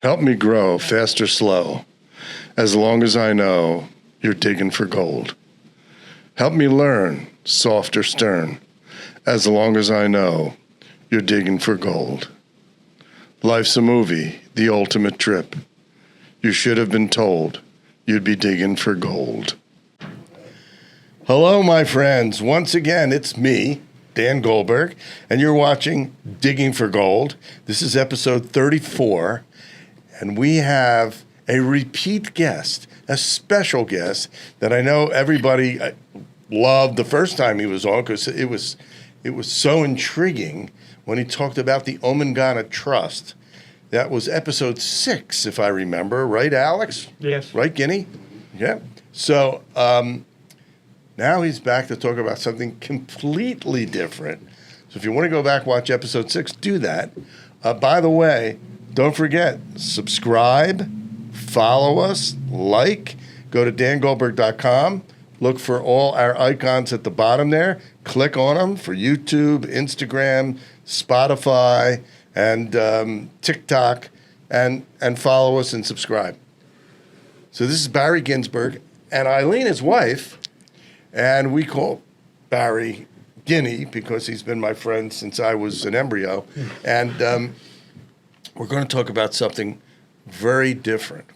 Help me grow fast or slow, as long as I know you're digging for gold. Help me learn soft or stern, as long as I know you're digging for gold. Life's a movie, the ultimate trip. You should have been told you'd be digging for gold. Hello, my friends. Once again, it's me, Dan Goldberg, and you're watching Digging for Gold. This is episode 34, and we have a repeat guest, a special guest that I know everybody loved the first time he was on because it was so intriguing when he talked about the Omangana Trust. That was episode 6, if I remember. Right, Alex? Yes. Right, Guinea? Yeah. So now he's back to talk about something completely different. So if you want to go back, watch episode 6, do that. By the way, don't forget, subscribe, follow us, like, go to dangoldberg.com. Look for all our icons at the bottom there. Click on them for YouTube, Instagram, Spotify, and TikTok, and follow us and subscribe. So this is Barry Ginsberg and Ilene, his wife, and we call Barry Guinea because he's been my friend since I was an embryo. And we're going to talk about something very different,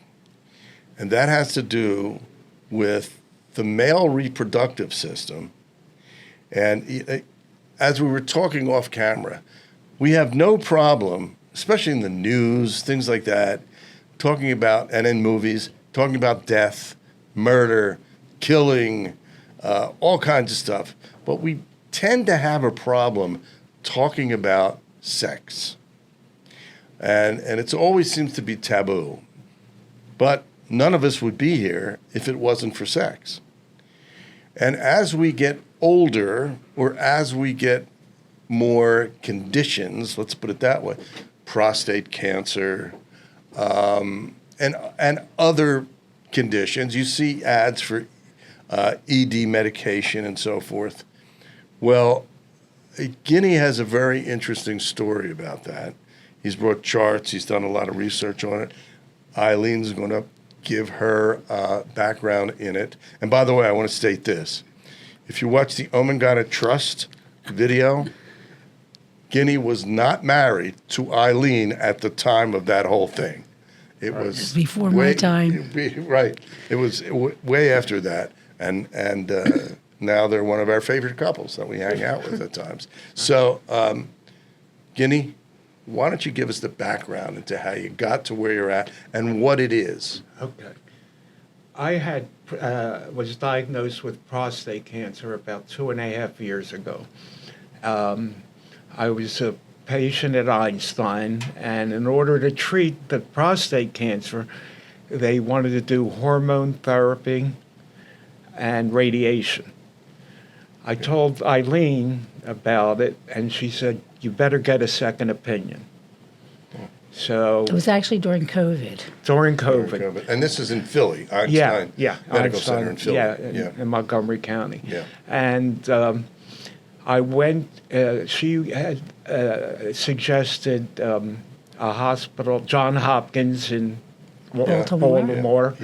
and that has to do with the male reproductive system. And as we were talking off camera, we have no problem, especially in the news, things like that, talking about, and in movies, talking about death, murder, killing, all kinds of stuff. But we tend to have a problem talking about sex. And it always seems to be taboo. But none of us would be here if it wasn't for sex. And as we get older, or as we get more conditions, let's put it that way, prostate cancer, and other conditions, you see ads for ED medication and so forth. Well, Guinea has a very interesting story about that. He's brought charts. He's done a lot of research on it. Eileen's going to give her background in it. And by the way, I want to state this. If you watch the Omangana Trust video, Guinea was not married to Eileen at the time of that whole thing. It was before my time. Right. It was way after that. And now they're one of our favorite couples that we hang out with at times. So, Guinea, why don't you give us the background into how you got to where you're at and what it is? Okay. I was diagnosed with prostate cancer about 2.5 years ago. I was a patient at Einstein, and in order to treat the prostate cancer, they wanted to do hormone therapy and radiation. I told Eileen about it, and she said, "You better get a second opinion." So It was actually during COVID. During COVID. And this is in Philly, Einstein Medical Center in Philly. In Montgomery County. Yeah. And I went, she had suggested a hospital, Johns Hopkins in Baltimore,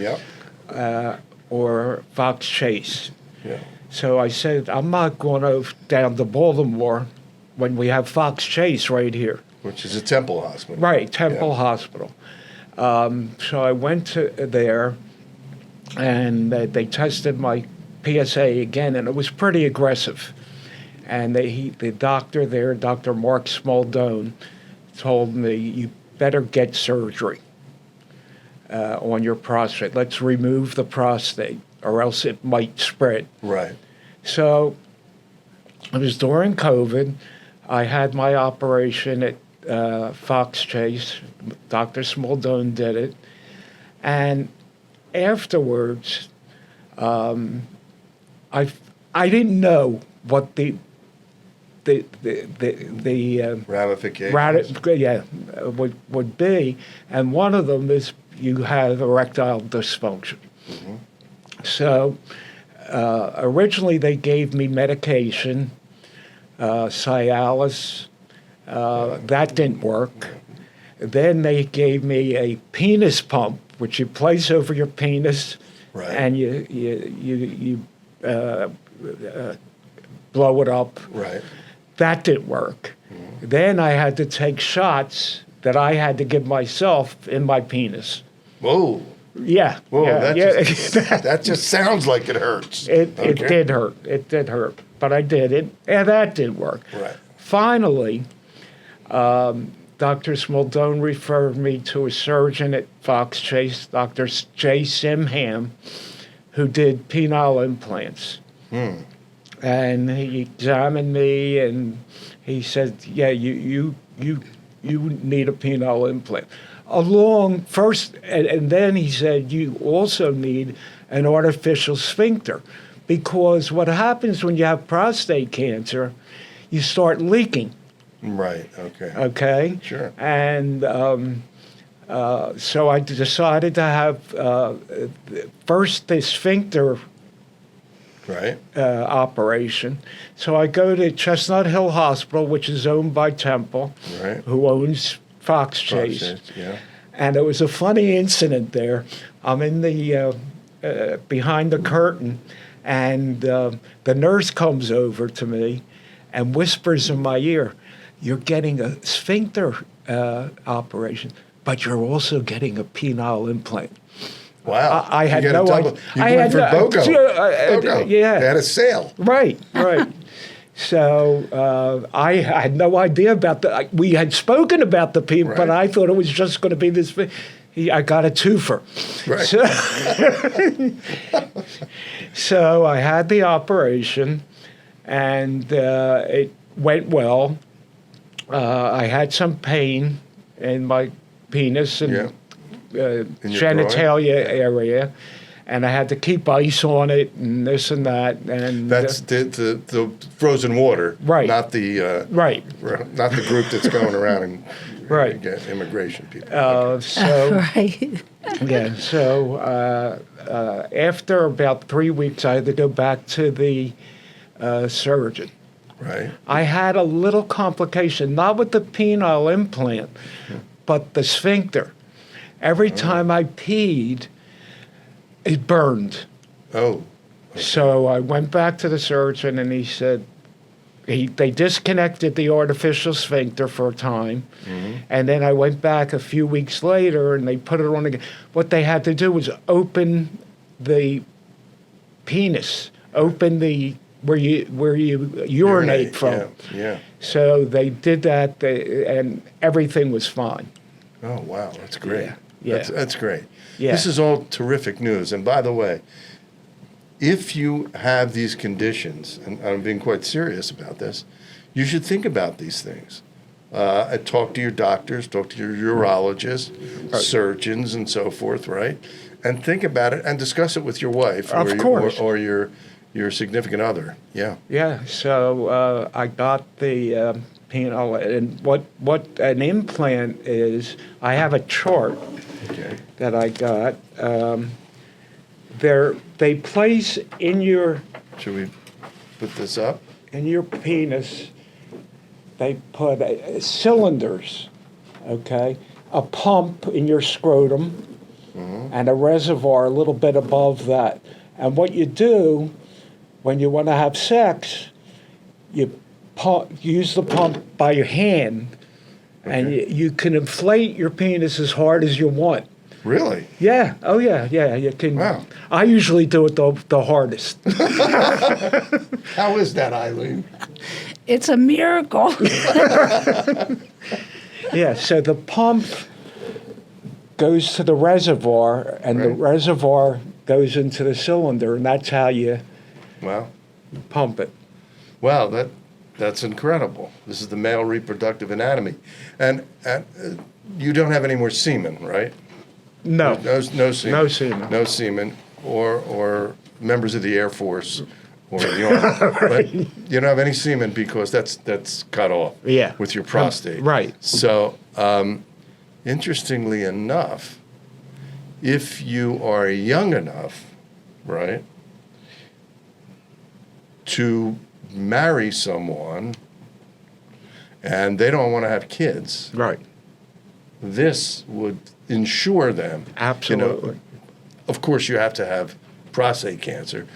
or Fox Chase. Yeah. So I said, I'm not going down to Baltimore when we have Fox Chase right here. Which is a Temple hospital. Right, Temple Hospital. So I went to there, and they tested my PSA again, and it was pretty aggressive. And the doctor there, Dr. Mark Smaldone, told me, "You better get surgery on your prostate. Let's remove the prostate, or else it might spread." Right. So it was during COVID. I had my operation at Fox Chase. Dr. Smaldone did it. And afterwards, I didn't know what the ramifications would be, and one of them is you have erectile dysfunction. Mm-hmm. So originally they gave me medication, Cialis. That didn't work. Then they gave me a penis pump, which you place over your penis, Right. and you blow it up. Right. That didn't work. Then I had to take shots that I had to give myself in my penis. Whoa. Yeah. Whoa. yeah, That just sounds like it hurts. It Okay. did hurt. It did hurt. But I did it, and that did work. Right. Finally, Dr. Smaldone referred me to a surgeon at Fox Chase, Dr. J. Simham, who did penile implants. And he examined me, and he said, "Yeah, you need a penile implant." And then he said, "You also need an artificial sphincter, because what happens when you have prostate cancer, you start leaking." Right. Okay. Okay. Sure. And so I decided to have first the sphincter Right. operation. So I go to Chestnut Hill Hospital, which is owned by Temple, Right. who owns Fox Chase. Yeah. And it was a funny incident there. I'm in the behind the curtain, and the nurse comes over to me and whispers in my ear, "You're getting a sphincter operation, but you're also getting a penile implant." Wow. I had You got a no double- idea. You I went had for no- BOGO. BOGO. yeah. They had a sale. Right. So I had no idea about we had spoken about the people, but Right. I thought it was just going to be this. I got a twofer. Right. So I had the operation, and it went well. I had some pain in my penis and Yeah. In your genitalia area, and I had to keep ice on it and this and that. And That's the frozen water. Right. Not the right. not the group that's going around and Right. get immigration people. So Right. yeah. So after about 3 weeks, I had to go back to the surgeon. Right. I had a little complication, not with the penile implant, but the sphincter. Every time I peed, it burned. Oh. So I went back to the surgeon, and he said they disconnected the artificial sphincter for a time, and then I went back a few weeks later, and they put it on again. What they had to do was open the penis, open the where you urinate from. Yeah. Yeah. So they did that, and everything was fine. Oh wow, that's great. Yeah. That's great. Yeah. This is all terrific news. And by the way, if you have these conditions, and I'm being quite serious about this, you should think about these things. Talk to your doctors, talk to your urologists, surgeons, and so forth, right? And think about it and discuss it with your wife Of course. or your significant other. Yeah. Yeah, so I got the penile, and what an implant is, I have a chart Okay. that I got. They place in your Should we put this up? penis, they put cylinders, okay, a pump in your scrotum, and a reservoir a little bit above that. And what you do when you want to have sex, you use the pump by your hand, and you can inflate your penis as hard as you want. Really? Yeah. Oh, yeah. You can. Wow. I usually do it the hardest. How is that, Eileen? It's a miracle. Yeah. So the pump goes to the reservoir, and the Right. reservoir goes into the cylinder, and that's how you Wow. pump it. Wow, that's incredible. This is the male reproductive anatomy. And you don't have any more semen, right? No. No semen. No semen. No semen or members of the Air Force or the Army. But you don't have any semen because that's cut off Yeah. with your prostate. Right. So, interestingly enough, if you are young enough, right, to marry someone and they don't want to have kids, Right. this would ensure them. Absolutely. Of course, you have to have prostate cancer,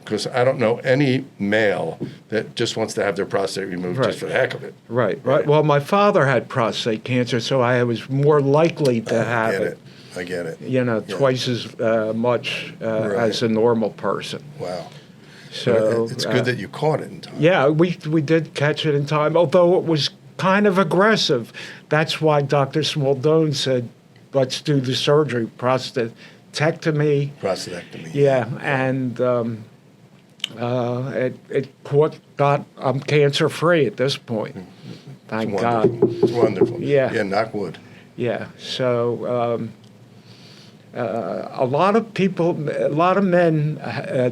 because I don't know any male that just wants to have their prostate removed Right. just for the heck of it. Right. Well, my father had prostate cancer, so I was more likely to have it. I get it. You know, Yeah. twice as much Right. as a normal person. Wow. So It's good that you caught it in time. Yeah, we did catch it in time, although it was kind of aggressive. That's why Dr. Smaldone said, let's do the surgery, prostatectomy. Prostatectomy. Yeah, and I'm cancer free at this point. Thank It's God. wonderful. It's wonderful. Yeah. Yeah, knock wood. Yeah, so a lot of men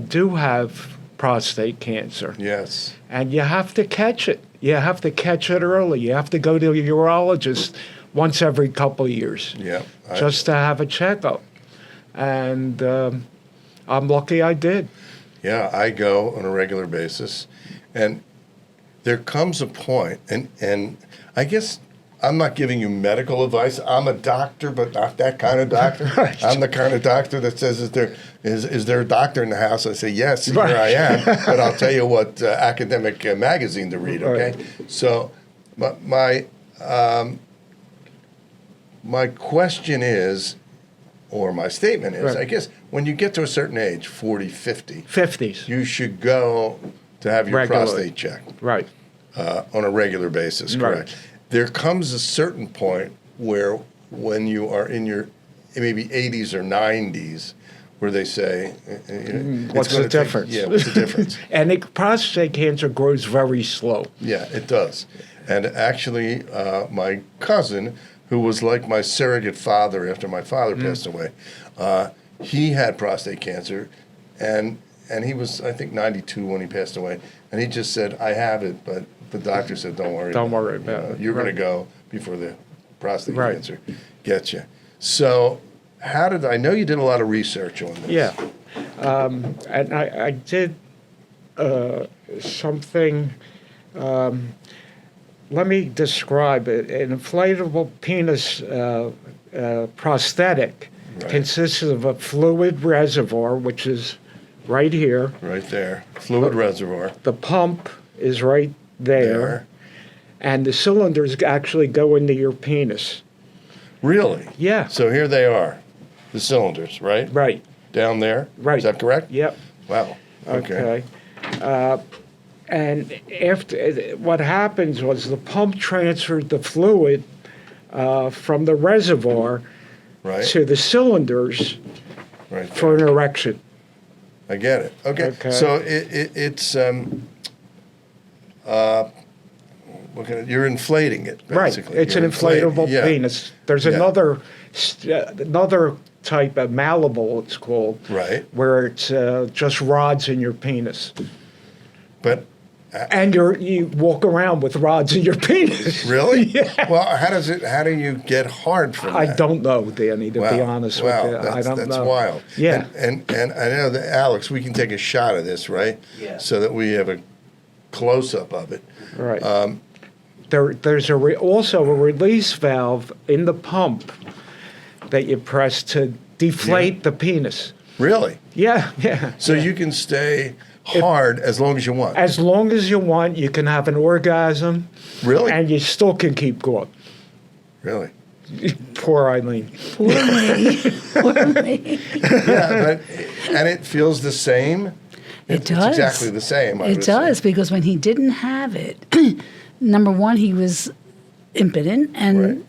do have prostate cancer. Yes. And you have to catch it. You have to catch it early. You have to go to a urologist once every couple of years Yeah. just to have a checkup. And I'm lucky I did. Yeah, I go on a regular basis, and there comes a point, and I guess I'm not giving you medical advice. I'm a doctor, but not that kind of doctor. Right. I'm the kind of doctor that says, is there a doctor in the house? I say, yes, Right. here I am, but I'll tell you what academic magazine to read, okay? Right. So my question is, or my statement is, Right. I guess when you get to a certain age, 40, 50, 50s. you should go to have your Regularly. prostate checked Right. on a regular basis, Right. correct? There comes a certain point where when you are in your maybe 80s or 90s, where they say, it's What's gonna the take- difference? Yeah, what's the difference? And prostate cancer grows very slow. Yeah, it does. And actually, my cousin, who was like my surrogate father after my father passed away, he had prostate cancer, and he was, I think, 92 when he passed away. And he just said, I have it, but the doctor said, don't worry Don't about it. worry about it. You're going Right. to go before the prostate Right. cancer gets you. So I know you did a lot of research on this. Yeah. And I did something, let me describe it. An inflatable penis prosthetic Right. consists of a fluid reservoir, which is right here. Right there. Fluid reservoir. The pump is right there. And the cylinders actually go into your penis. Really? Yeah. So here they are, the cylinders, right? Right. Down there? Right. Is that correct? Yep. Wow. Okay. And after what happens was the pump transferred the fluid from the reservoir Right. to the cylinders Right. for an erection. I get it. Okay. Okay. So it's you're inflating it basically. Right. It's an You're inflating- inflatable yeah. penis. There's Yeah. another type of malleable, it's called, Right. where it's just rods in your penis. But And you walk around with rods in your penis. really? Yeah. Well, how do you get hard from I that? don't know, Danny, to be Wow. honest Wow. with you. I don't That's know. wild. Yeah. And I know that, Alex, we can take a shot of this, right? Yeah. So that we have a close-up of it. Right. There's also a release valve in the pump that you press to deflate the penis. Really? Yeah, yeah. So you can stay hard as long as you want. As long as you want, you can have an orgasm. Really? And you still can keep going. Really? Poor Eileen. Poor me. Poor me. Yeah, and it feels the same. It does. It's exactly the same. I It would say. does, because when he didn't have it, number one, he was impotent and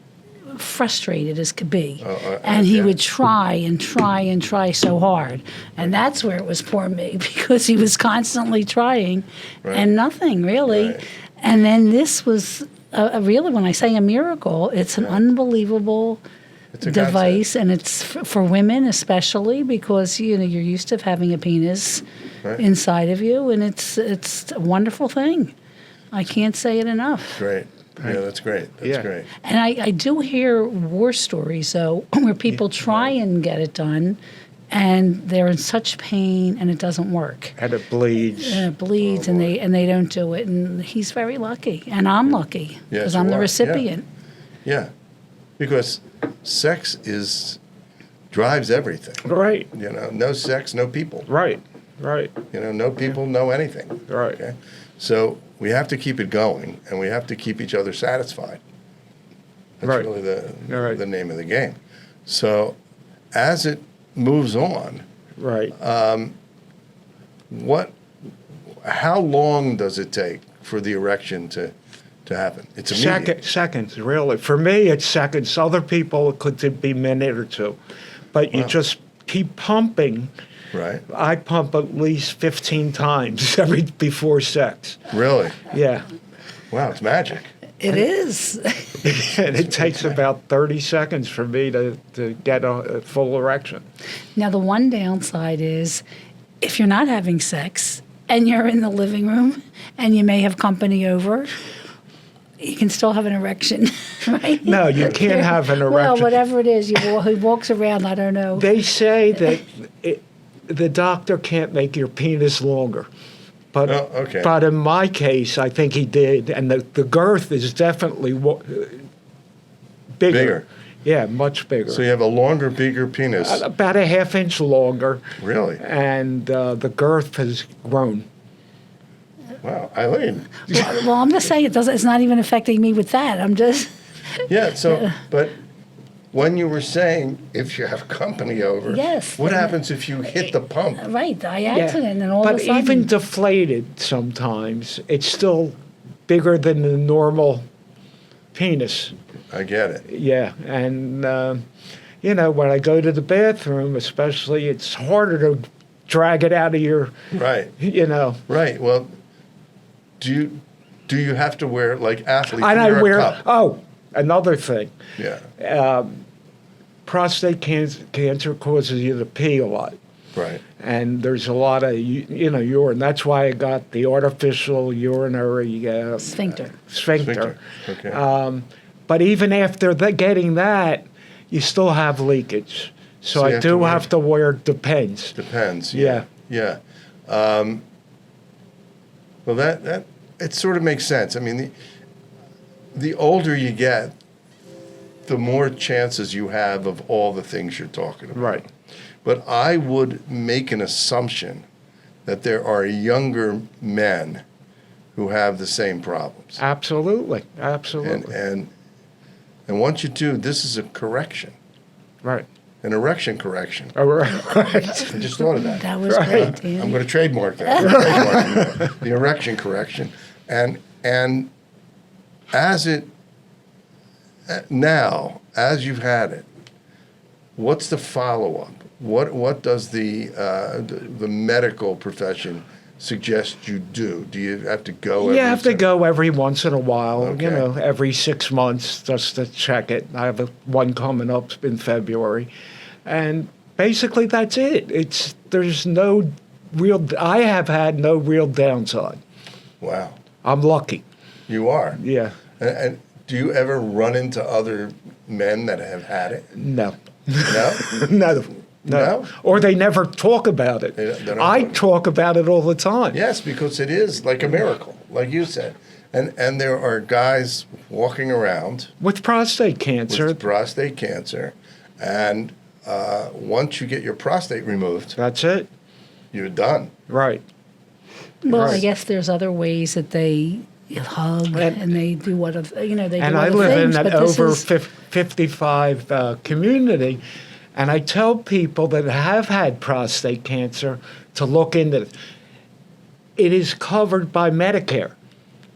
frustrated as could be. And he yeah. would try and try and try so hard. And that's where it was poor me, because he was constantly trying and nothing really. Right. And then this was really, when I say a miracle, it's an unbelievable It's a device, and it's for women especially, because you're used to having a penis inside of you, and it's a wonderful thing. I can't say it enough. Great. Yeah, that's great. That's great. And I do hear war stories, though, where people try and get it done, and they're in such pain, and it doesn't work. And it bleeds. And it bleeds, and they don't do it. And he's very lucky, and I'm lucky Yes, because I'm you the are. recipient. Yeah. because sex drives everything. Right. No sex, no people. Right. No people, no anything. Right. Okay? So we have to keep it going, and we have to keep each other satisfied. That's Right. really Right. the name of the game. So as it moves on, Right. how long does it take for the erection to happen? It's immediate. Seconds, really. For me, it's seconds. Other people, it could be a minute or two. But you just keep pumping. Right. I pump at least 15 times before sex. Really? Yeah. Wow, it's magic. It is. And it takes about 30 seconds for me to get a full erection. Now, the one downside is if you're not having sex and you're in the living room and you may have company over, you can still have an erection, right? No, you can't have an erection. Well, whatever it is, he walks around, I don't know. They say that the doctor can't make your penis longer. But, okay. But in my case, I think he did, and the girth is definitely bigger. Yeah, much bigger. So you have a longer, bigger penis. About a half-inch longer. Really? And the girth has grown. Wow, Ilene. Well, I'm just saying it's not even affecting me with that. I'm just. Yeah, so, but when you were saying if you have company over, Yes. what happens if you hit the pump? Right, by accident, and all of a But sudden. even deflated sometimes, it's still bigger than the normal penis. I get it. Yeah, and when I go to the bathroom, especially, it's harder to drag it out of your. Right. Right. Well, do you have to wear, like athletes? And I wear wear. a cup? Oh, another thing. Yeah. Prostate cancer causes you to pee a lot. Right. And there's a lot of urine. That's why I got the artificial urinary Sphincter. Sphincter. Okay. But even after getting that, you still have leakage. So you I do have to wear depends. Depends. Yeah. Yeah. Well, that it sort of makes sense. I mean, the older you get, the more chances you have of all the things you're talking about. Right. But I would make an assumption that there are younger men who have the same problems. Absolutely. And once you do, this is a correction, Right. an erection correction. All right. I just thought of that. That was great, Dan. I'm going to trademark that. The erection correction. And as it, now, as you've had it, what's the follow-up? What does the medical profession suggest you do? Do you have to go? You have to go every once in a while, Okay. every 6 months just to check it. I have one coming up in February. And basically that's it. There's no real, I have had no real downside. Wow. I'm lucky. You are? Yeah. And do you ever run into other men that have had it? No. No? No. No? Or they never talk about it. They don't I talk. talk about it all the time. Yes, because it is like a miracle, like you said. And there are guys walking around With prostate cancer, with prostate cancer, and once you get your prostate removed, that's it. you're done. Right. Well, I Right. guess there's other ways that they hug and they do they do And I other live things. in an but this over is, 55 community, and I tell people that have had prostate cancer to look into it. It is covered by Medicare.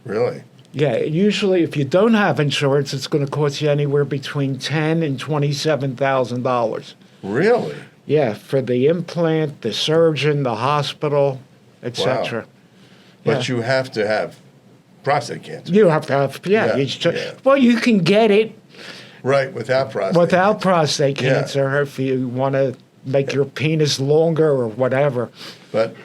Really? Yeah, usually if you don't have insurance, it's going to cost you anywhere between $10,000 and $27,000. Really? Yeah, for the implant, the surgeon, the hospital, etc. But you have to have prostate cancer. You have to have, Yeah, yeah. Well, you can get it Right, without prostate without cancer. prostate Yeah. cancer if you want to make your penis longer or whatever. But,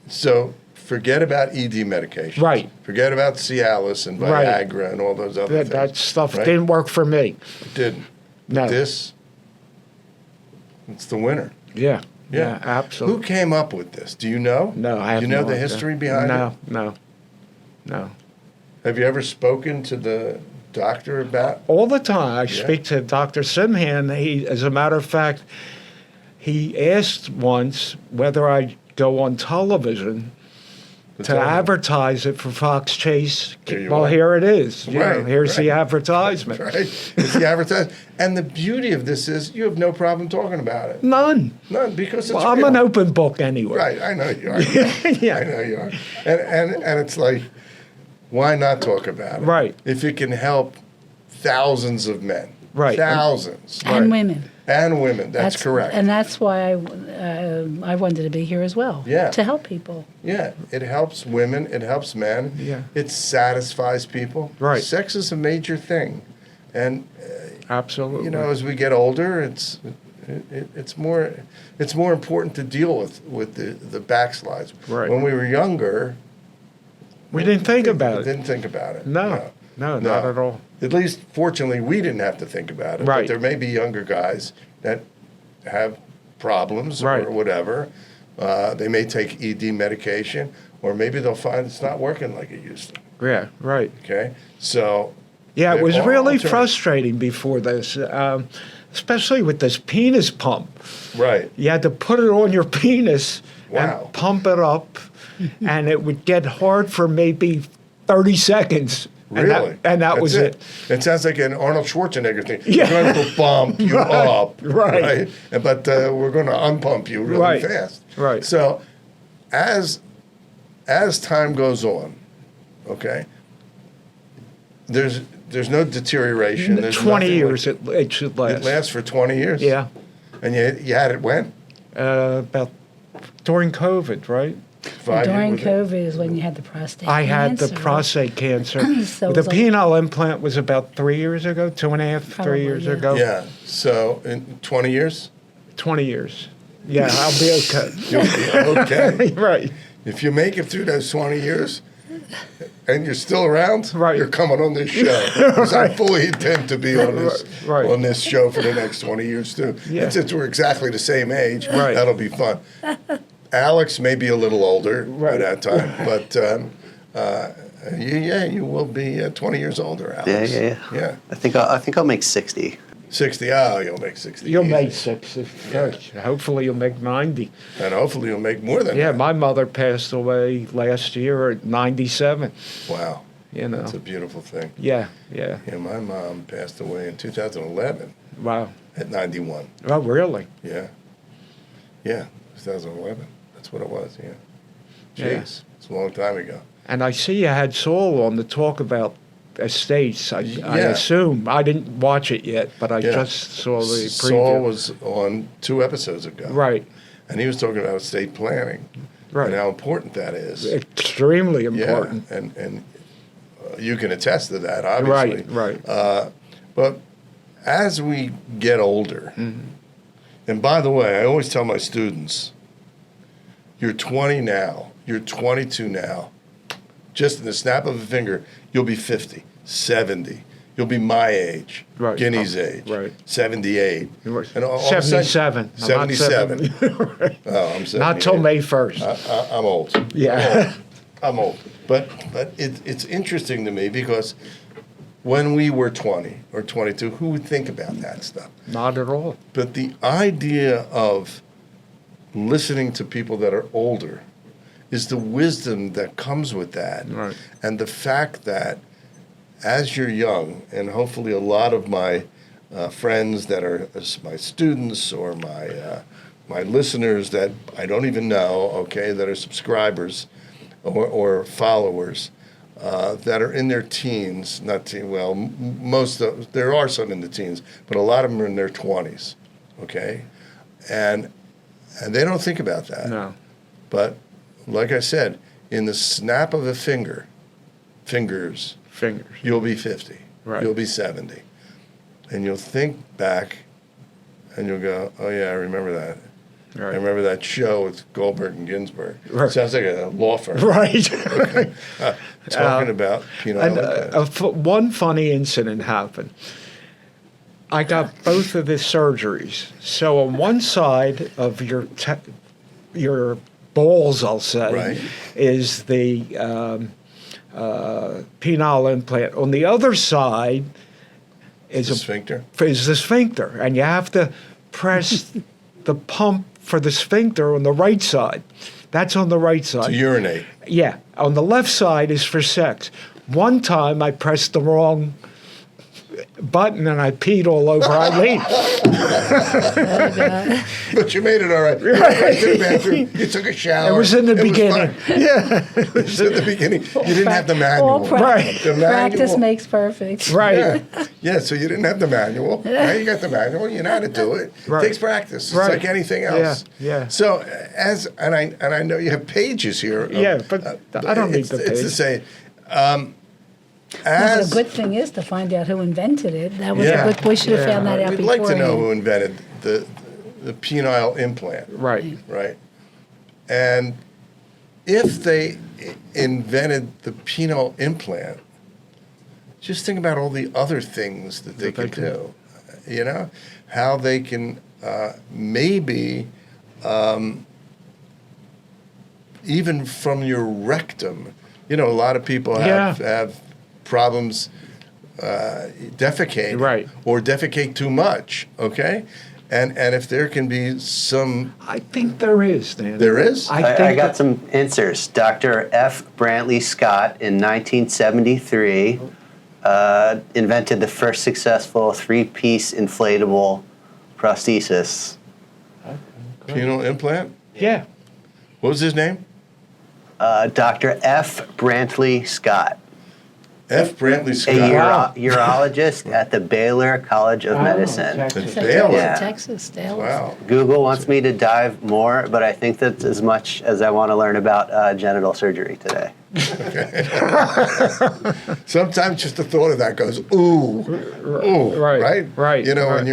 so forget about ED medication. Right. Forget about Cialis and Right. Viagra and all those other things. That stuff right? didn't work for me. It didn't. No. This, it's the winner. Yeah. Yeah. Yeah, absolutely. Who came up with this? Do you know? No, I have Do you know no the idea. history behind it? No. Have you ever spoken to the doctor about? All the time. I speak to Dr. Simhan. As a matter of fact, he asked once whether I'd go on television to advertise it for Fox Chase. Well, here it is. Here's the advertisement. Right. It's the advertisement. And the beauty of this is you have no problem talking about it. None. Because it's I'm real. an open book anyway. Right. I know you are. Yeah. I know you are. And it's like, why not talk about it? Right. If it can help thousands of men. Right. Thousands. And women. And women. That's correct. And that's why I wanted to be here as well. Yeah. To help people. Yeah, it helps women. It helps men. Yeah. It satisfies people. Right. Sex is a major thing, and Absolutely. you know, as we get older, it's more important to deal with the backslides. Right. When we were younger, we didn't think about it. Didn't think about it. No, not at all. At least, fortunately, we didn't have to think about it. Right. But there may be younger guys that have problems Right. or whatever. They may take ED medication, or maybe they'll find it's not working like it used to. Yeah, right. Okay, so Yeah, it there was are really alternatives. frustrating before this, especially with this penis pump. Right. You had to put it on your penis Wow. and pump it up, and it would get hard for maybe 30 seconds. Really? And that was it. It sounds like an Arnold Schwarzenegger thing. Yeah. We're going to bump you up, right. But we're going to unpump you really Right. fast. Right. So, as time goes on, okay, there's no deterioration. There's 20 nothing years like- it should last. It lasts for 20 years. Yeah. And you had it when? About during COVID, right? 5 During years? Was it? COVID is when you had the prostate I had the cancer. prostate cancer. So it The was like- penile implant was about 3 years ago, 2.5, 3 Probably, years yeah. ago. Yeah. So in 20 years, 20 years. Yeah, I'll be okay. you'll be okay. Right. If you make it through those 20 years and you're still around, Right. you're coming on this show. 'Cause I fully intend to be on this Right. on this show for the next 20 years too. Yeah. And since we're exactly the same age, Right. that'll be fun. Alex may be a little older by Right. that time, but you will be 20 years older, Alex. Yeah. I think I'll make 60. 60. Oh, you'll make 60. You'll easy. make 60. Hopefully you'll make 90. And hopefully you'll make more than Yeah, that. my mother passed away last year at 97. Wow. You know. That's a beautiful thing. Yeah. Yeah, my mom passed away in 2011 Wow. at 91. Oh, really? Yeah. 2011. That's what it was, yeah. Yeah. Jeez, it's a long time ago. And I see you had Saul on to talk about estates. I Yeah. assume. I didn't watch it yet, but I Yeah. just saw the preview. Saul was on 2 episodes ago. Right. And he was talking about estate planning Right. and how important that is. Extremely important. Yeah, and you can attest to that, obviously. Right. But as we get older, and by the way, I always tell my students, you're 20 now, you're 22 now. Just in the snap of a finger, you'll be 50, 70. You'll be my age, Right. Guinea's age, Right. 78. And all of a sudden- 77. I'm not 77. 70. Right. Oh, I'm 78. Not till May 1st. I'm old. Yeah. I'm old. But it's interesting to me because when we were 20 or 22, who would think about that stuff? Not at all. But the idea of listening to people that are older is the wisdom that comes with that. Right. And the fact that as you're young, and hopefully a lot of my friends that are my students or my listeners that I don't even know, okay, that are subscribers or followers, that are in their teens, there are some in the teens, but a lot of them are in their 20s, okay? And they don't think about that. No. But like I said, in the snap of a fingers, you'll be 50. Right. You'll be 70. And you'll think back and you'll go, oh yeah, I remember that. Right. I remember that show with Goldberg and Ginsberg. Right. Sounds like a law firm. Right. Talking about penile implants. One funny incident happened. I got both of the surgeries. So on one side of your balls, I'll say, Right. is the penile implant. On the other side is The sphincter. is the sphincter, and you have to press the pump for the sphincter on the right side. That's on the right side. To urinate. Yeah, on the left side is for sex. One time I pressed the wrong button and I peed all over Eileen. But you made it all right. You went right to the bathroom. You took a shower. It was in the was beginning. fine. It was in the beginning. You didn't have the manual. All Right. The practice manual. makes perfect. Right. Yeah, so you didn't have the manual. Now you got the manual. You know how to do it. Right. It takes practice. It's Right. like anything else. Yeah. So and I know you have pages here. Yeah, but I don't need the It's to page. say, But as the good thing is to find out who invented it. That was Yeah. a good. We should have found that out we'd beforehand. like to know who invented the penile implant, Right. right? And if they invented the penile implant, just think about all the other things that they could do. You know, how they can maybe even from your rectum. You know, a lot of people have problems defecating, Right. or defecate too much. Okay, and if there can be some, I think there is, Dan. there is. I I think got some answers. Dr. F. Brantley Scott in 1973 invented the first successful three-piece inflatable prosthesis. Penile implant. Yeah. What was his name? Dr. F. Brantley Scott, F. Brantley a Scott. Wow. urologist at the Baylor College of Medicine. Texas. The Baylor. Yeah. Texas, Dallas. Wow. Google wants me to dive more, but I think that's as much as I want to learn about genital surgery today. Sometimes just the thought of that goes, ooh, Right, right, You know, right. when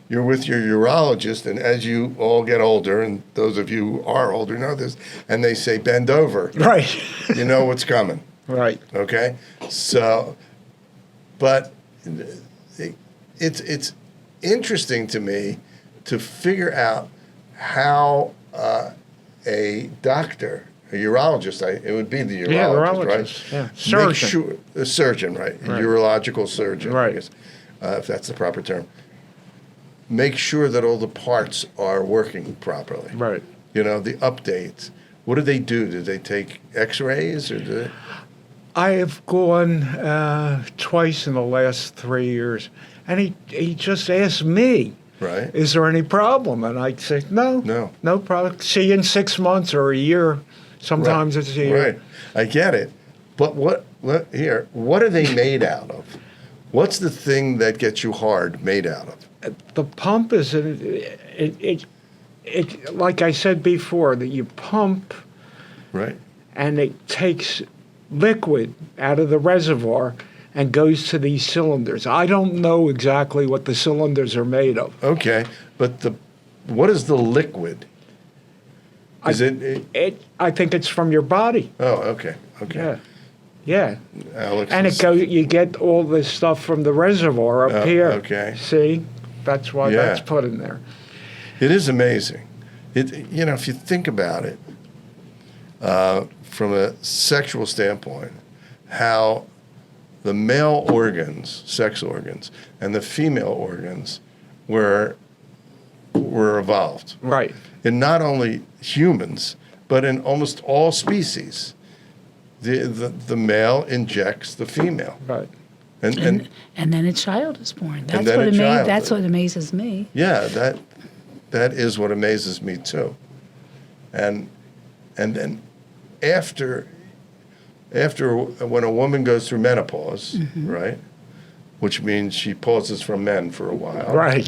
you're with your urologist, and as you all get older, and those of you who are older know this, and they say bend over, Right. you know what's coming. Right. Okay, so, but it's interesting to me to figure out how a doctor, a urologist, it would be the urologist, Yeah, right? urologist, yeah. Make Surgeon. sure, a surgeon, right? A Right. urological surgeon, I Right. guess, if that's the proper term. Make sure that all the parts are working properly. Right. You know, the updates. What do they do? Do they take X-rays or do they? I have gone twice in the last 3 years, and he just asked me, Right. is there any problem? And I'd say, no problem. See you in 6 months or a year. Sometimes it's a year. Right. I get it. But what are they made out of? What's the thing that gets you hard made out of? The pump is, it like I said before, that you pump Right. and it takes liquid out of the reservoir and goes to these cylinders. I don't know exactly what the cylinders are made of. Okay. But what is the liquid? Is I think it's from your body. Oh, okay. Okay. Yeah. Alex. And you get all this stuff from the reservoir up Oh, here. okay. See? That's why Yeah. that's put in there. It is amazing. If you think about it, from a sexual standpoint, how the male organs, sex organs, and the female organs were evolved. Right. In not only humans, but in almost all species. The male injects the female. Right. And And then a child is born. That's then what a child. That's what amazes me. yeah, that is what amazes me too. And then after when a woman goes through menopause, right, which means she pauses from men for a while. Right.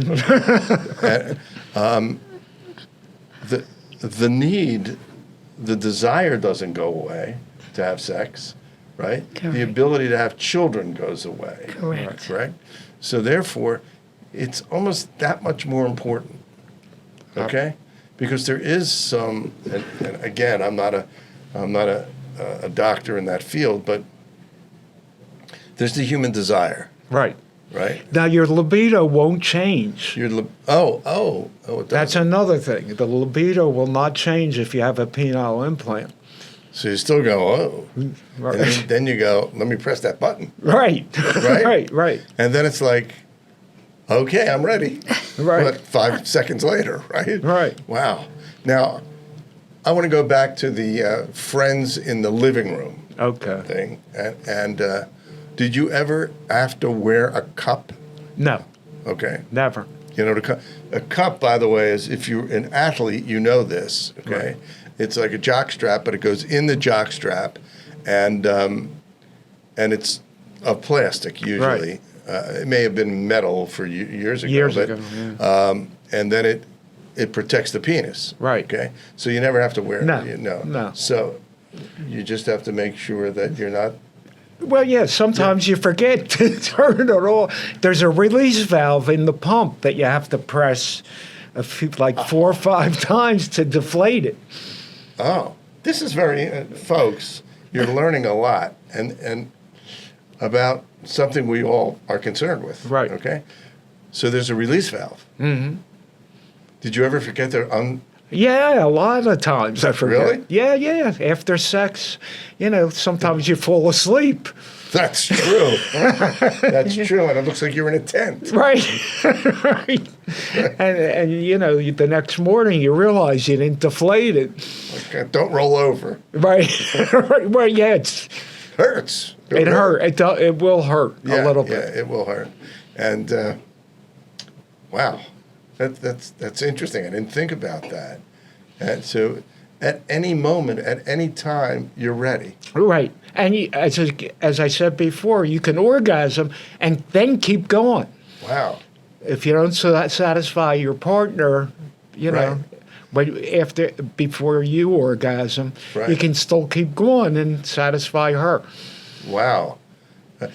The need, the desire doesn't go away to have sex, right? The Correct. ability to have children goes away. Correct. Correct? So therefore, it's almost that much more important, okay? Because there is some, and again, I'm not a doctor in that field, but there's the human desire, Right. right? Now, your libido won't change. It That's does. another thing. The libido will not change if you have a penile implant. So you still go, oh. Right. And then you go, let me press that button. Right. Right? Right. And then it's like, okay, I'm ready. Right. But 5 seconds later, right? Right. Wow. Now, I want to go back to the friends in the living room Okay. thing. And did you ever have to wear a cup? No, Okay. never. You know, a cup, by the way, is if you're an athlete, you know this, okay? Right. It's like a jock strap, but it goes in the jock strap, and it's of plastic usually. It may have been metal for years ago. Years but, ago, yeah. And then it protects the penis. Right. Okay? So you never have to wear No, it. no. So you just have to make sure that you're not. Well, yeah, sometimes you forget to turn it on. There's a release valve in the pump that you have to press like 4 or 5 times to deflate it. Oh, this is very, folks, you're learning a lot and about something we all are concerned with. Right. Okay? So there's a release valve. Mm-hmm. Did you ever forget to Yeah, a lot of times I forget. Really? Yeah. After sex, sometimes you fall asleep. That's true. That's true, and it looks like you're in a tent. Right. Right. And the next morning you realize you didn't deflate it. Okay, don't roll over. Right. Well, yeah, it Hurts. hurt. It will hurt a little bit. Yeah, it will hurt. And wow, that's interesting. I didn't think about that. And so, at any moment, at any time, you're ready. Right. And as I said before, you can orgasm and then keep going. Wow. If you don't satisfy your partner, Right. but before you orgasm, Right. you can still keep going and satisfy her. Wow.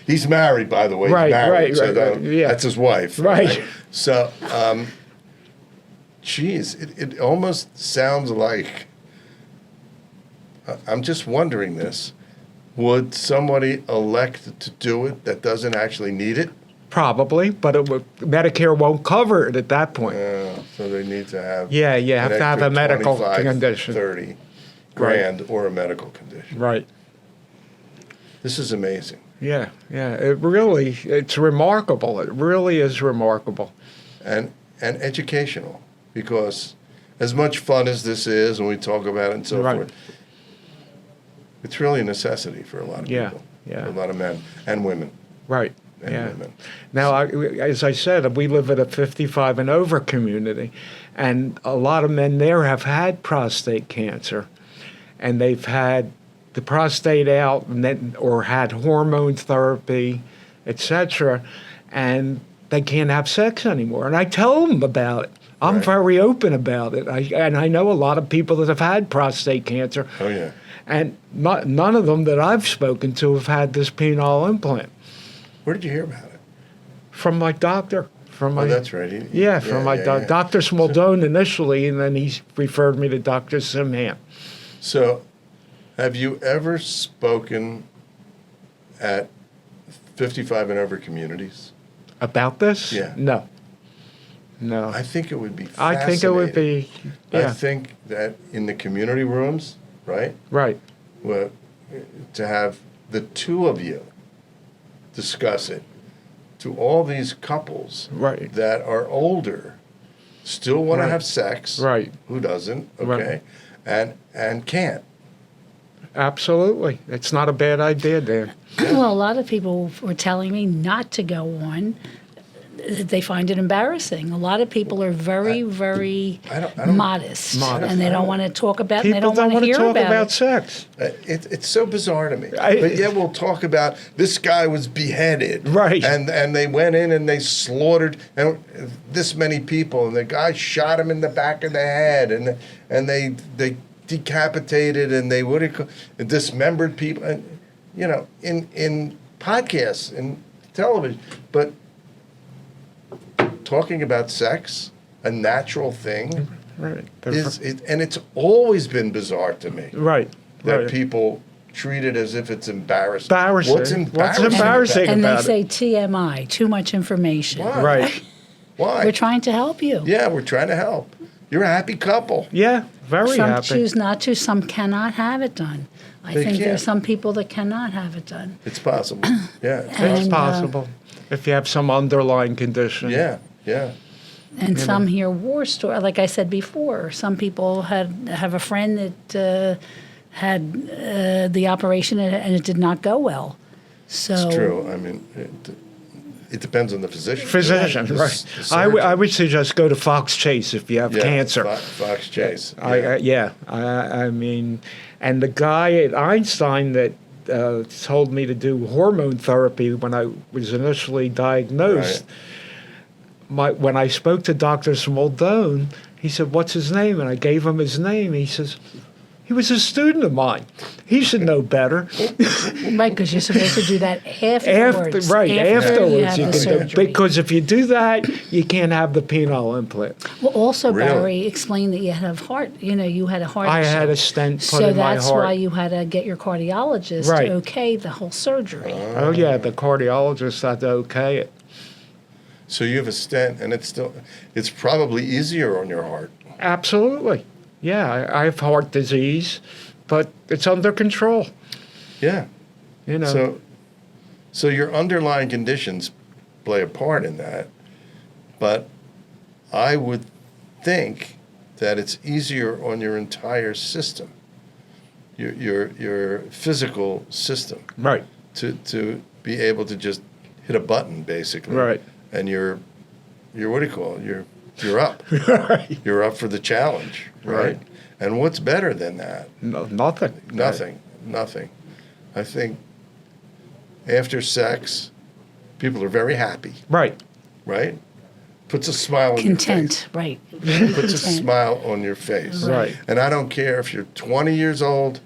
He's married, by the way. Right, He's married, right, so right, yeah. that's his wife. Right. So, geez, it almost sounds like, I'm just wondering this. Would somebody elect to do it that doesn't actually need it? Probably, but Medicare won't cover it at that point. So they need to have Yeah, you have an to have a extra medical 25, condition. 30 grand or a medical condition. Right. This is amazing. Yeah. It's remarkable. It really is remarkable. And educational, because as much fun as this is, and we talk about it and so Right. forth, it's really a necessity for a lot of Yeah, people, yeah. for a lot of men and women. Right. And yeah. women. Now, as I said, we live in a 55 and over community, and a lot of men there have had prostate cancer, and they've had the prostate out, and then, or had hormone therapy, etc., and they can't have sex anymore. And I tell them about it. I'm Right. very open about it. I know a lot of people that have had prostate cancer, Oh, yeah. and none of them that I've spoken to have had this penile implant. Where did you hear about it? From my doctor. From my, Oh, that's right. from my yeah. Dr. Smaldone initially, and then he referred me to Dr. Simham. So, have you ever spoken at 55 and over communities? About this? Yeah. No. I think it would be I fascinating. think it would be, I yeah, think that in the community rooms, right, right. well, to have the two of you discuss it to all these couples Right. that are older, still want to Right. have sex. Right. Who doesn't? Right. Okay. And can't. Absolutely. It's not a bad idea, Dan. Well, a lot of people were telling me not to go on. They find it embarrassing. A lot of people are very, very I don't- modest, Modest. and they don't want to talk about it. And they People don't want to hear talk about about it. sex. It's so bizarre to me. I- But yet we'll talk about this guy was beheaded. Right. And they went in and they slaughtered this many people, and the guy shot him in the back of the head, and they decapitated, and they dismembered people, and in podcasts and television, but talking about sex, a natural thing, Right. and it's always been bizarre to me Right. that Right. people treat it as if it's embarrassing. Embarrassing. What's What's embarrassing? embarrassing? And they about say TMI, too much information. Why? Right. Why? We're trying to help you. Yeah, we're trying to help. You're a happy couple. Yeah. Very Some happy. choose not to. Some cannot have it done. I They think can't. there's some people that cannot have it done. It's possible. Yeah. It's And, possible if you have some underlying condition. Yeah. Yeah. And some hear war stories. Like I said before, some people have a friend that had the operation and it did not go well. So It's true. I mean, it depends on the physician. Physician, The right? surgeon. I would suggest go to Fox Chase if you have Yeah, cancer. Fox Chase. I mean, and the guy at Einstein that told me to do hormone therapy when I was initially diagnosed. When I spoke to Dr. Smaldone, he said, "What's his name?" And I gave him his name. He says, "He was a student of mine. He should know better." right, because you're supposed to do that afterwards. Afterwards, you you have the can do, surgery. because if you do that, you can't have the penile implant. Well, also, Really? Barry explained that you had a heart. You had a heart. I had issue. a stent put So in my that's heart. why you had to get your cardiologist Right. to okay the whole surgery. Oh yeah, the cardiologist had to okay it. So you have a stent, and it's probably easier on your heart. Absolutely. Yeah, I have heart disease, but it's under control. Yeah. You know. So your underlying conditions play a part in that, but I would think that it's easier on your entire system, your physical system, Right. to be able to just hit a button basically, Right. and you're what do you call it? You're up. Right. You're up for the challenge, right? Right. And what's better than that? No, nothing. Nothing. I think after sex, people are very happy, Right. right? Puts a smile on Content, right? your face. Puts a Content. smile on your face. Right. And I don't care if you're 20 years old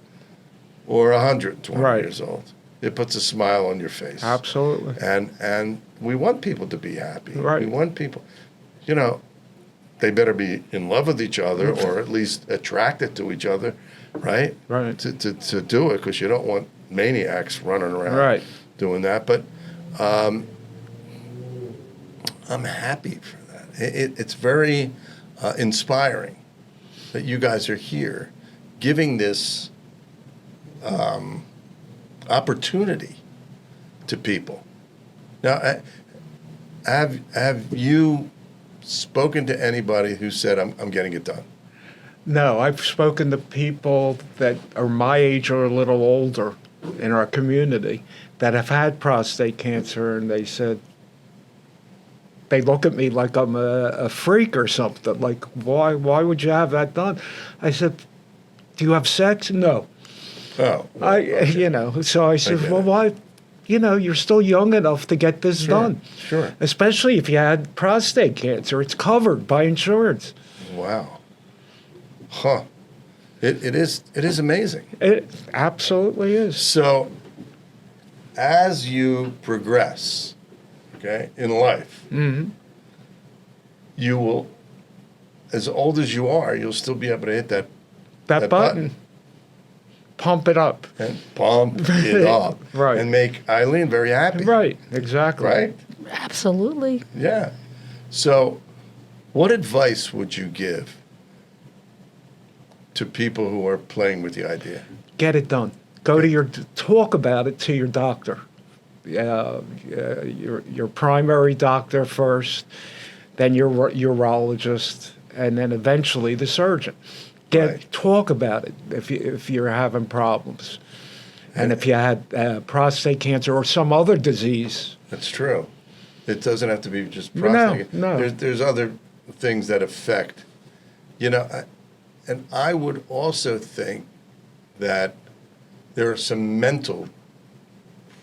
or 120 Right. years old. It puts a smile on your face. Absolutely. And we want people to be happy. Right. We want people, they better be in love with each other or at least attracted to each other, right? Right. To do it, because you don't want maniacs running around Right. doing that. But I'm happy for that. It's very inspiring that you guys are here giving this opportunity to people. Now, have you spoken to anybody who said, I'm getting it done? No, I've spoken to people that are my age or a little older in our community that have had prostate cancer, and they said, they look at me like I'm a freak or something. Like, why would you have that done? I said, do you have sex? No. Oh, well, okay. So I said, get well, it. why? You're still young enough to get this done. Sure. Especially if you had prostate cancer. It's covered by insurance. Wow. Huh. It is amazing. It absolutely is. So, as you progress, okay, in life, you will, as old as you are, you'll still be able to hit that That button. Pump it up. and pump it up, Right. and make Eileen very happy, Right, exactly. right? Absolutely. Yeah. So, what advice would you give to people who are playing with the idea? Get it done. Talk about it to your doctor. Your primary doctor first, then your urologist, and then eventually the surgeon. Right. Talk about it if you're having problems, and if you had prostate cancer or some other disease. That's true. It doesn't have to be just prostate. No. There's other things that affect, and I would also think that there are some mental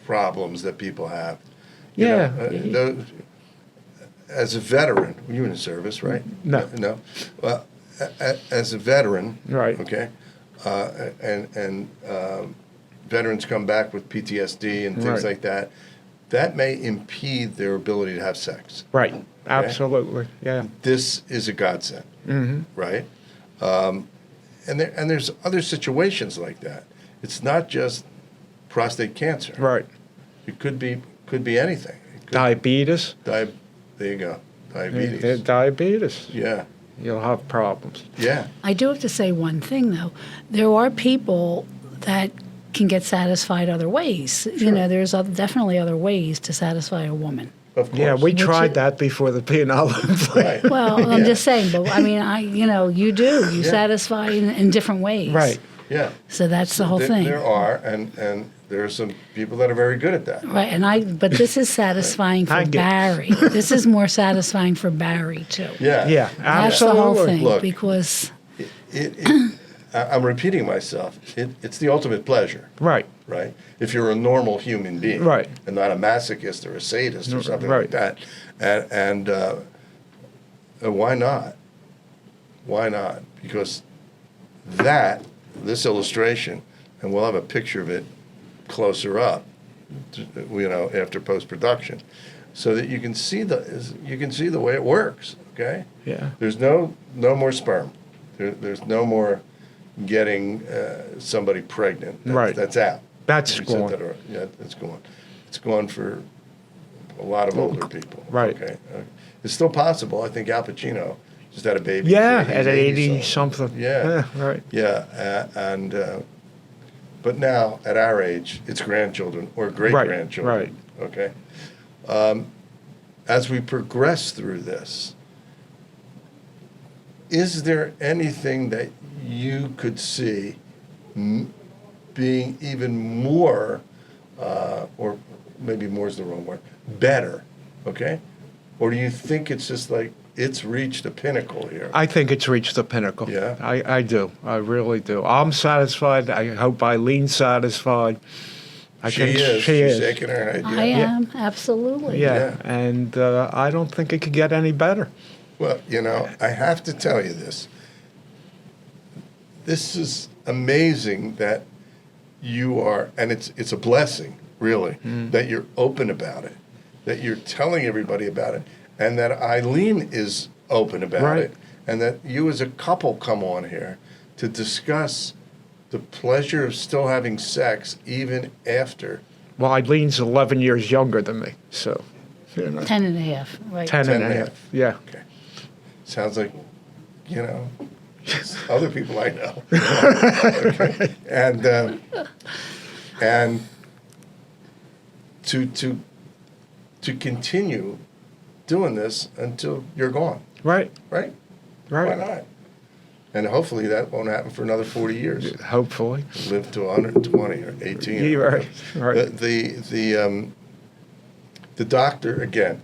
problems that people have. As a veteran, you were in the service, right? No. No. Well, as a veteran, Right. okay, and veterans come back with PTSD and things Right. like that. That may impede their ability to have sex. Right. Absolutely. Yeah. This is a godsend, right? And there's other situations like that. It's not just prostate cancer. Right. It could be anything. It could Diabetes. there you go. Diabetes. Diabetes. Yeah. you'll have problems. Yeah. I do have to say one thing, though. There are people that can get satisfied other ways. You know, there's definitely other ways to satisfy a woman. Of course. Yeah, we Which tried it- that before the penile implant. Right. Well, I'm just saying, but I mean, you do. You Yeah. satisfy in different ways. Right. Yeah. So that's the whole There, thing. there are, and there are some people that are very good at that. Right, but this is satisfying I for get- Barry. This is more satisfying for Barry too. Yeah. Yeah, That's the whole absolutely. thing Look. because I'm repeating myself. It's the ultimate pleasure, Right. right? If you're a normal human being, Right. and not a masochist or a sadist or something Right. like that, and why not? Why not? Because this illustration, and we'll have a picture of it closer up, after post production, so that you can see the way it works. Okay. Yeah. There's no more sperm. There's no more getting somebody pregnant. Right. That's out. That's We set gone. that yeah, it's gone. It's gone for a lot of older people. Right. Okay. It's still possible. I think Al Pacino just had a baby. Yeah, He's at 80 80 something. Yeah. Right. Yeah, but now at our age, it's grandchildren or great grandchildren. right. Okay. As we progress through this, is there anything that you could see being even more, or maybe more is the wrong word, better? Okay. Or do you think it's just like it's reached a pinnacle here? I think it's reached the pinnacle. Yeah? I do. I really do. I'm satisfied. I hope Ilene's satisfied. She is. She's shaking her head. I Yeah. am absolutely. Yeah. Yeah. And I don't think it could get any better. Well, I have to tell you this. This is amazing that you are, and it's a blessing, really, that you're open about it, that you're telling everybody about it, and that Ilene is open about Right. it, and that you as a couple come on here to discuss the pleasure of still having sex even after Well, Ilene's 11 years younger than me, so, 10 and a half. Right. 10 10 and a half. Yeah. Okay. Sounds like, other people I know. Okay. And to continue doing this until you're gone, Right. right? Right. Why not? And hopefully that won't happen for another 40 years. Hopefully. Live to 120 or 18. Yeah, right. Right. The doctor, again,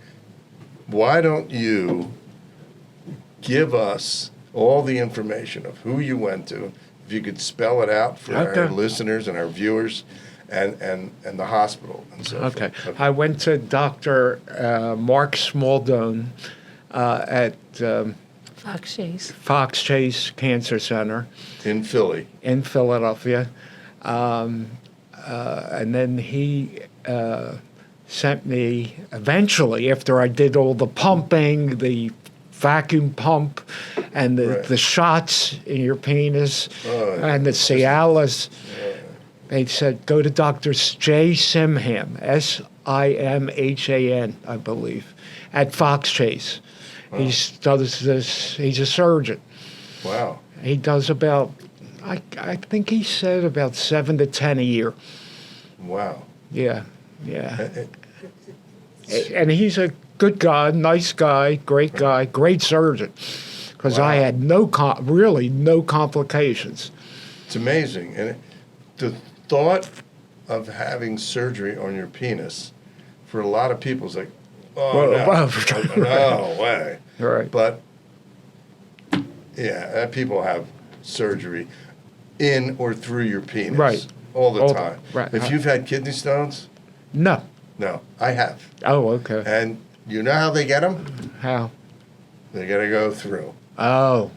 why don't you give us all the information of who you went to, if you could spell it out for our Okay. listeners and our viewers, and the hospital and so Okay. forth. I went to Dr. Mark Smaldone at Fox Chase. Fox Chase Cancer Center In Philly. in Philadelphia. And then he sent me, eventually, after I did all the pumping, the vacuum pump, and Right. the shots in your penis, Oh, and the Cialis, they said, go to Dr. J. Simham, Simhan, I believe, at Fox Chase. He does this, he's a surgeon. Wow. He does about, I think he said about 7 to 10 a year. Wow. Yeah, yeah. Uh, And he's a good guy, nice guy, great surgeon. Because I Wow. had really no complications. It's amazing. And the thought of having surgery on your penis for a lot of people is like, oh, no, no way. Right. But, yeah, people have surgery in or through your penis. Right. All the All- time. right. If you've had kidney stones, No. no, I have. Oh, okay. And you know how they get them? How? They got to go through. Oh,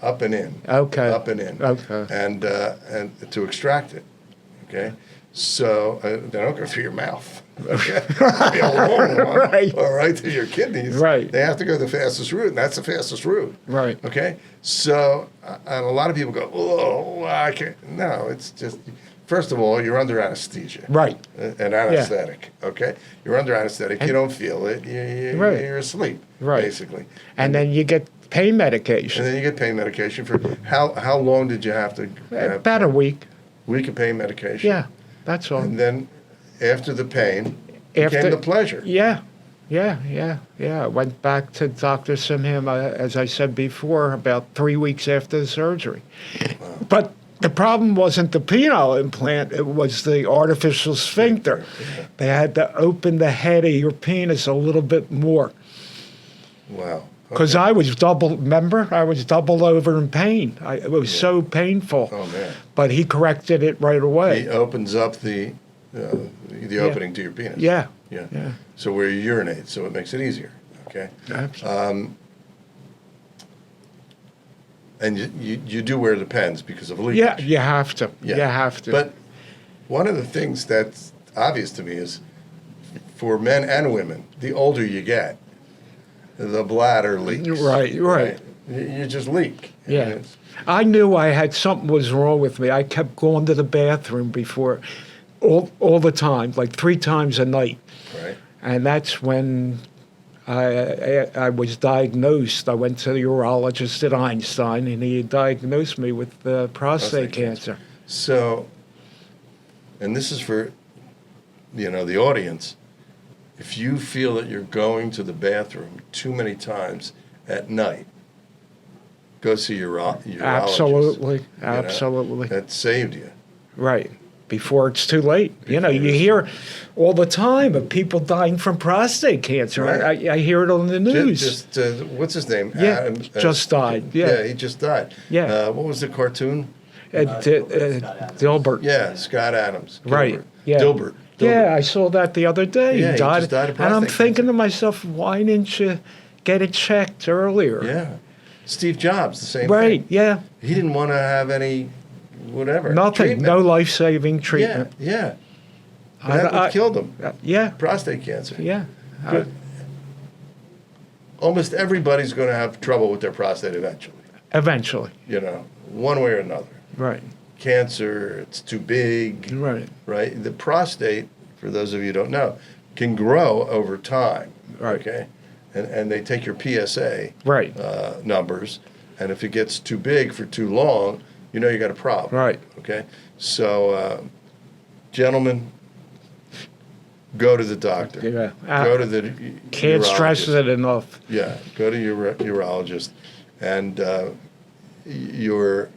Up and in. okay. Up and in. Okay. And to extract it. Okay. So they don't go through your mouth. Okay. It'd be a long one. Right. Or right through your kidneys. Right. They have to go the fastest route, and that's the fastest route. Right. Okay. So and a lot of people go, oh, I can't. No, it's just. First of all, you're under anesthesia. Right. An anesthetic. Okay. You're under anesthetic. You don't feel it. Right. You're asleep. Right. Basically. And then you get pain And medication. then you get pain medication for how long did you have to have? About a week. Week of pain medication. Yeah, that's all. And then after the pain came the pleasure. Yeah. I went back to Dr. Simham, as I said before, about 3 weeks after the surgery. But the problem wasn't the penile implant, it was the artificial sphincter. They had to open the head of your penis a little bit more. Wow. Because Okay. I was double over in pain. It was so painful. Oh, man. But he corrected it right away. He opens up the opening to your penis. Yeah. Yeah. So where you urinate, so it makes it easier. Okay. Absolutely. And you do wear the pens because of leakage. Yeah, you have to. Yeah. You have to. But one of the things that's obvious to me is for men and women, the older you get, the bladder leaks. Right. You just leak. Yeah. And it's- I knew I had something was wrong with me. I kept going to the bathroom before, all the time, like 3 times a night. Right. And that's when I was diagnosed. I went to the urologist at Einstein, and he diagnosed me with prostate cancer. So, and this is for, the audience. If you feel that you're going to the bathroom too many times at night, go see your urologist. Absolutely. You know? Absolutely. That saved you. Right. Before it's too late. You hear all the time of people dying from prostate cancer. Right. I hear it on the news. Just what's his name? Yeah, Adam, just died. Yeah. he just died. Yeah. What was the cartoon? Dilbert. Yeah, Scott Adams. Right. Gilbert. Yeah. Dilbert. Yeah, I saw that the other day. Yeah, he died. just died of and I'm prostate thinking cancer. to myself, why didn't you get it checked earlier? Yeah. Steve Jobs, the same Right, thing. yeah. He didn't want to have any, whatever. Nothing. treatment. No life-saving treatment. Yeah. And that would killed him. Yeah, Prostate cancer. yeah. But almost everybody's going to have trouble with their prostate eventually, Eventually. one way or another. Right, Cancer, it's too big, right, right? The prostate, for those of you who don't know, can grow over time, Right. okay? And they take your PSA right, numbers, and if it gets too big for too long, you got a problem. right. Okay? So, gentlemen, go to the doctor. Yeah. Go to the Can't stress urologist. it enough. Yeah, go to your urologist, and your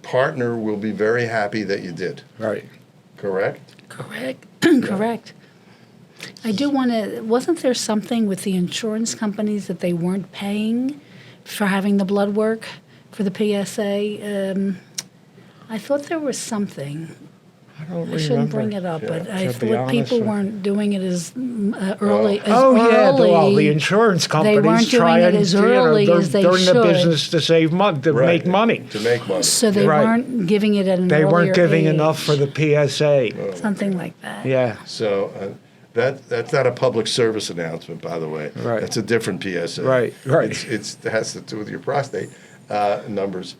partner will be very happy that you did. Right. Correct? Correct. Correct. I do want to. Wasn't there something with the insurance companies that they weren't paying for having the blood work for the PSA? I thought there was something. I don't remember. I shouldn't bring it up, but I To be thought honest people with you. weren't doing it as early. Oh yeah, early. well, the insurance companies weren't doing try it and as early as they they're in the should. business to save money, to make money. To make money. So they Right. weren't giving it at an They earlier weren't giving age. enough for the PSA. Something like that. Yeah. So that's not a public service announcement, by the way. Right. That's a different PSA. Right. It has to do with your prostate numbers.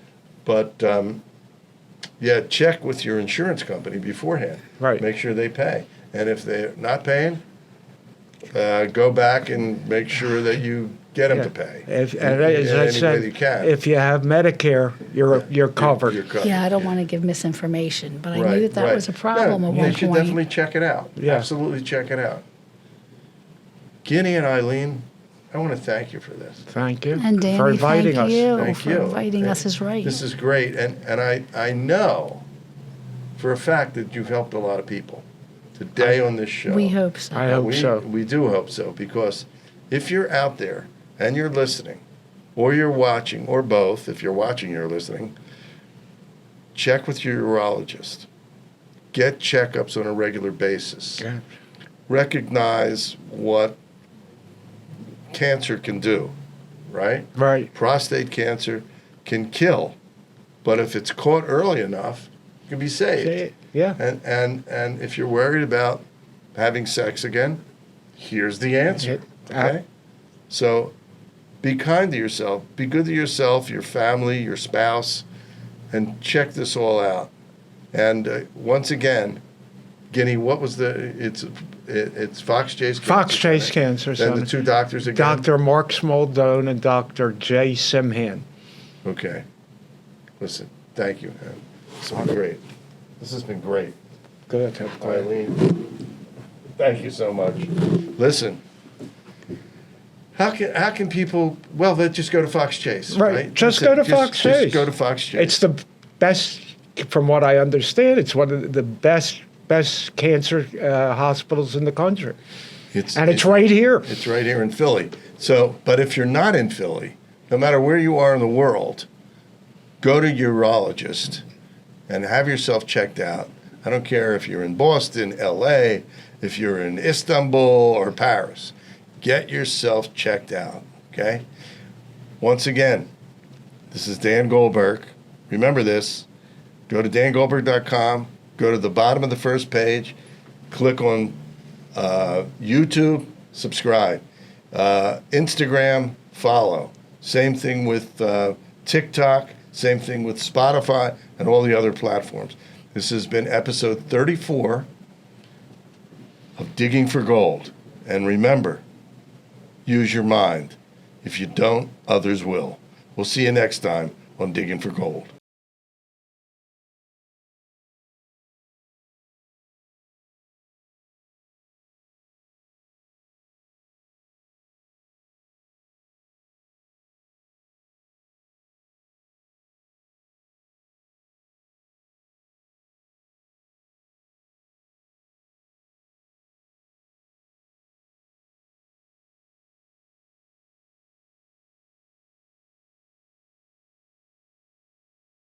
But, yeah, check with your insurance company beforehand. Right. Make sure they pay. And if they're not paying, go back and make sure that you get them to pay. And in as I any way said, you can. if you have Medicare, you're covered. You're covered. Yeah, I don't want to give misinformation, but I Right, knew that right. was a problem No, at you one should point. definitely check it out. Yeah. Absolutely check it out. Guinea and Ilene, I want to thank you for this. Thank you And Danny, for inviting thank us. you Thank for you. inviting us is right. This is great, and I know for a fact that you've helped a lot of people today on this show. We hope so. I hope we, so. We do hope so, because if you're out there and you're listening, or you're watching, or both, if you're watching, you're listening, check with your urologist. Get checkups on a regular basis. Yeah. Recognize what cancer can do, right? Right. Prostate cancer can kill, but if it's caught early enough, it can be saved. Yeah. And if you're worried about having sex again, here's the answer. Okay? So be kind to yourself. Be good to yourself, your family, your spouse, and check this all out. And once again, Guinea, what was it's Fox Chase Cancer Fox Chase Center. Cancer Then Center. the two doctors again? Dr. Mark Smaldone and Dr. Jay Simhan. Okay. Listen, thank you, man. This has been great. This has been great. Good. Eileen, thank you so much. Listen, how can people, well, they just go to Fox Chase, right? Just That's go it. to Fox Chase. Just go to Fox Chase. It's the best, from what I understand, it's one of the best cancer hospitals in the country. It's right here. It's right here in Philly. So, but if you're not in Philly, no matter where you are in the world, go to your urologist and have yourself checked out. I don't care if you're in Boston, LA, if you're in Istanbul or Paris. Get yourself checked out, okay? Once again, this is Dan Goldberg. Remember this. Go to dangoldberg.com. Go to the bottom of the first page. Click on YouTube, subscribe. Instagram, follow. Same thing with TikTok. Same thing with Spotify and all the other platforms. This has been episode 34 of Digging for Gold. And remember, use your mind. If you don't, others will. We'll see you next time on Digging for Gold.